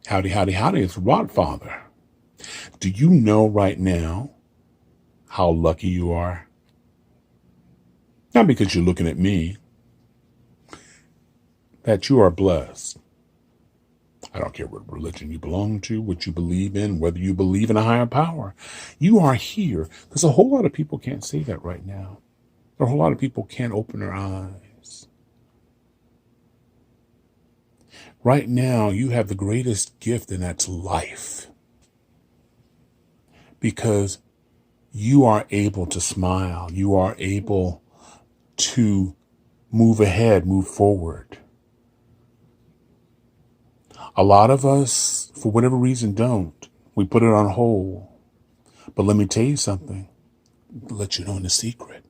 Howdy, howdy, howdy. It's Rodfather. Do you know right now how lucky you are? Not because you're looking at me, that you are blessed. I don't care what religion you belong to, what you believe in, whether you believe in a higher power. You are here. Because a whole lot of people can't say that right now. A whole lot of people can't open their eyes. Right now, you have the greatest gift, and that's life. Because you are able to smile. You are able to move ahead, move forward. A lot of us, for whatever reason, don't. We put it on hold. But let me tell you something. Let you know in the secret.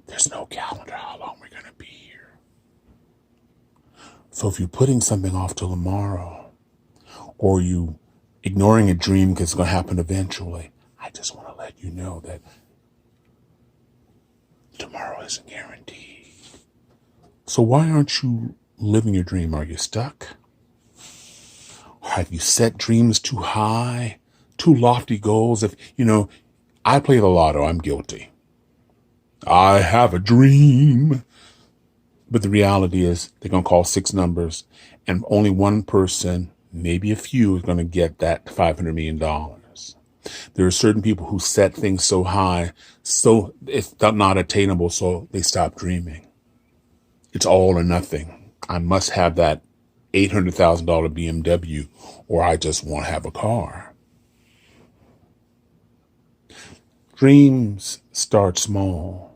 There's no calendar how long we're going to be here. So if you're putting something off till tomorrow, or you ignoring a dream because it's going to happen eventually, I just want to let you know that tomorrow isn't guaranteed. So why aren't you living your dream? Are you stuck? Or have you set dreams too high, too lofty goals? If, I play the lotto, I'm guilty. I have a dream. But the reality is they're going to call 6 numbers and only one person, maybe a few, is going to get that $500 million. There are certain people who set things so high, so it's not attainable, so they stop dreaming. It's all or nothing. I must have that $800,000 BMW, or I just want to have a car. Dreams start small.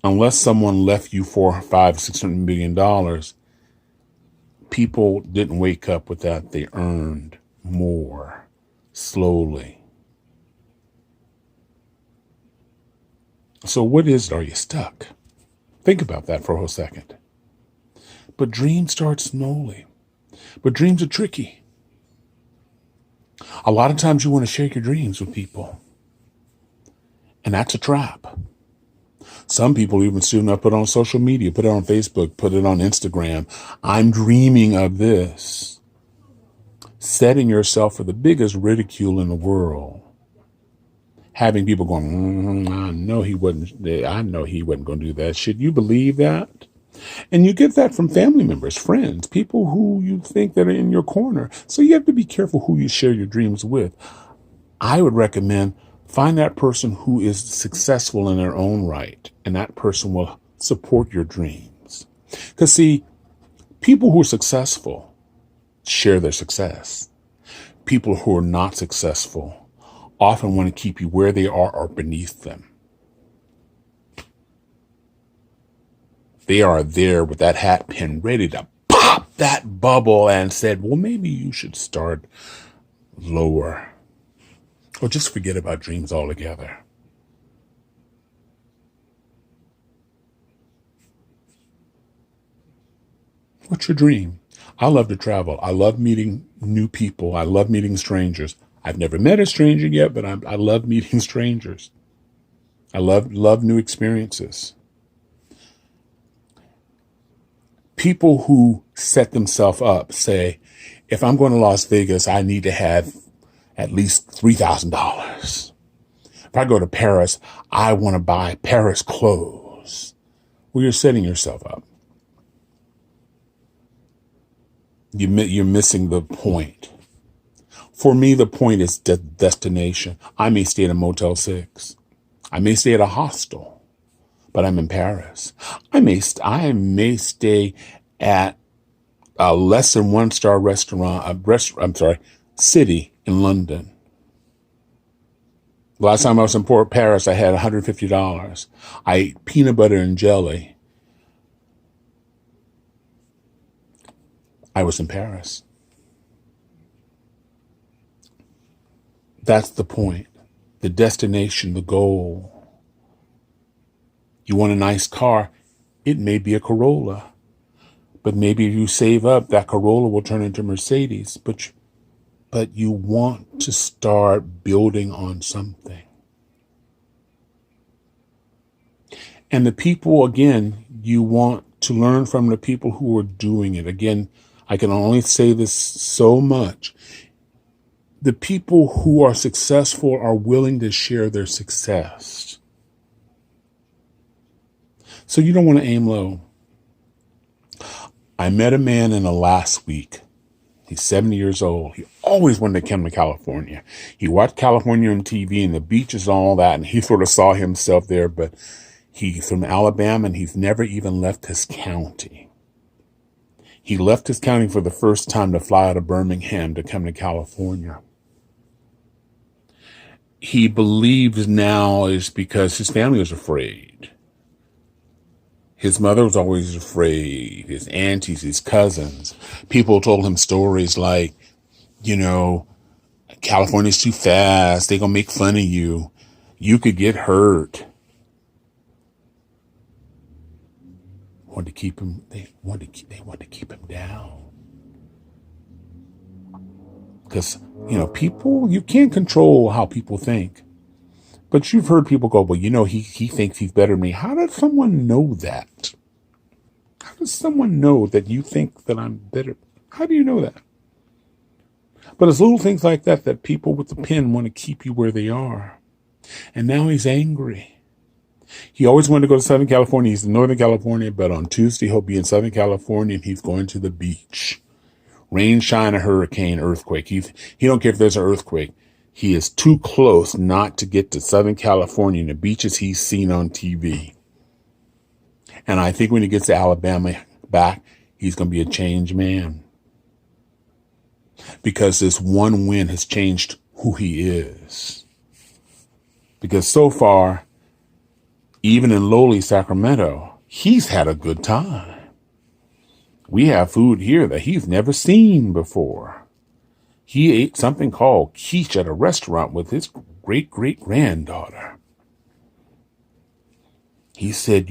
Unless someone left you $400, $500, $600 million, people didn't wake up with that. They earned more slowly. So what is it? Are you stuck? Think about that for a whole second. But dreams start slowly. But dreams are tricky. A lot of times you want to share your dreams with people. And that's a trap. Some people even soon enough put it on social media, put it on Facebook, put it on Instagram. I'm dreaming of this. Setting yourself for the biggest ridicule in the world. Having people going, I know he wasn't going to do that. Should you believe that? And you get that from family members, friends, people who you think that are in your corner. So you have to be careful who you share your dreams with. I would recommend find that person who is successful in their own right, and that person will support your dreams. Because, see, people who are successful share their success. People who are not successful often want to keep you where they are or beneath them. They are there with that hat pin ready to pop that bubble and said, well, maybe you should start lower. Or just forget about dreams altogether. What's your dream? I love to travel. I love meeting new people. I love meeting strangers. I've never met a stranger yet, but I love meeting strangers. I love new experiences. People who set themselves up say, if I'm going to Las Vegas, I need to have at least $3,000. If I go to Paris, I want to buy Paris clothes. Well, you're setting yourself up. You're missing the point. For me, the point is the destination. I may stay at a Motel 6. I may stay at a hostel, but I'm in Paris. I may stay at a less than 1-star city in London. Last time I was in Paris, I had $150. I ate peanut butter and jelly. I was in Paris. That's the point. The destination, the goal. You want a nice car? It may be a Corolla. But maybe if you save up, that Corolla will turn into Mercedes. But you want to start building on something. And the people, again, you want to learn from the people who are doing it. Again, I can only say this so much. The people who are successful are willing to share their success. So you don't want to aim low. I met a man in the last week. He's 70 years old. He always wanted to come to California. He watched California on TV and the beaches and all that, and he sort of saw himself there, but he's from Alabama and he's never even left his county. He left his county for the first time to fly out of Birmingham to come to California. He believes now is because his family was afraid. His mother was always afraid. His aunties, his cousins. People told him stories like, California's too fast. They're going to make fun of you. You could get hurt. They wanted to keep him down. Because, people, you can't control how people think. But you've heard people go, well, he thinks he's better than me. How does someone know that? How does someone know that you think that I'm better? How do you know that? But it's little things like that people with the pen want to keep you where they are. And now he's angry. He always wanted to go to Southern California. He's in Northern California, but on Tuesday he'll be in Southern California and he's going to the beach. Rain, shine, a hurricane, earthquake. He don't care if there's an earthquake. He is too close not to get to Southern California and the beaches he's seen on TV. And I think when he gets to Alabama back, he's going to be a changed man. Because this one win has changed who he is. Because so far, even in lowly Sacramento, he's had a good time. We have food here that he's never seen before. He ate something called quiche at a restaurant with his great-great-granddaughter. He said,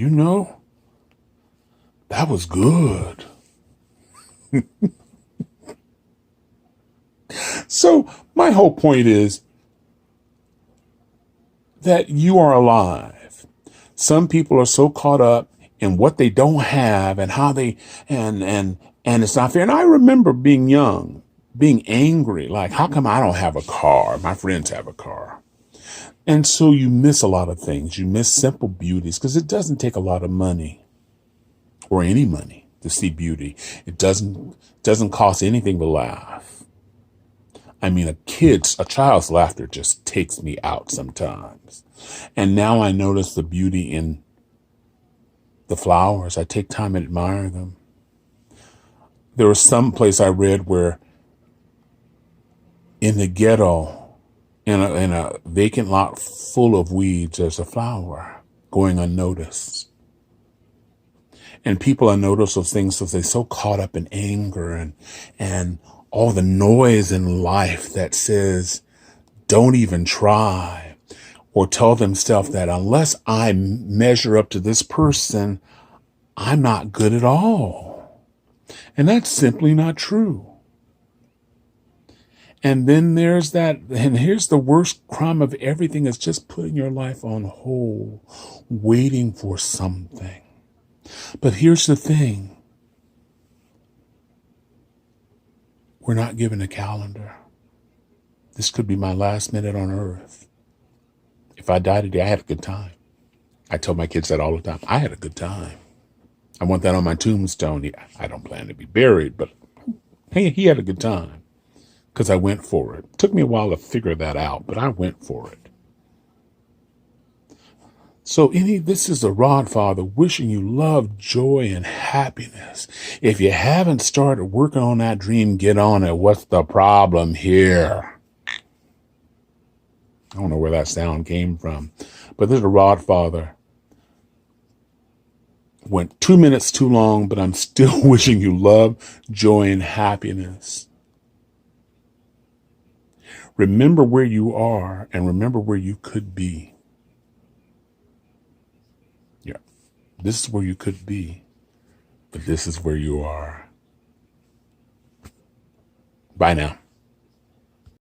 that was good. So my whole point is that you are alive. Some people are so caught up in what they don't have and how they, and it's not fair. And I remember being young, being angry, like, how come I don't have a car? My friends have a car. And so you miss a lot of things. You miss simple beauties because it doesn't take a lot of money or any money to see beauty. It doesn't cost anything to laugh. I mean, a child's laughter just takes me out sometimes. And now I notice the beauty in the flowers. I take time and admire them. There was some place I read where in the ghetto, in a vacant lot full of weeds, there's a flower going unnoticed. And people unnotice those things because they're so caught up in anger and all the noise in life that says, don't even try, or tell themselves that unless I measure up to this person, I'm not good at all. And that's simply not true. And then there's that, and here's the worst crime of everything, is just putting your life on hold, waiting for something. But here's the thing. We're not given a calendar. This could be my last minute on earth. If I die today, I had a good time. I tell my kids that all the time. I had a good time. I want that on my tombstone. I don't plan to be buried, but hey, he had a good time because I went for it. It took me a while to figure that out, but I went for it. So this is the Rod Father wishing you love, joy, and happiness. If you haven't started working on that dream, get on it. What's the problem here? I don't know where that sound came from, but this is the Rod Father. Went 2 minutes too long, but I'm still wishing you love, joy, and happiness. Remember where you are and remember where you could be. Yeah, this is where you could be, but this is where you are. Bye now.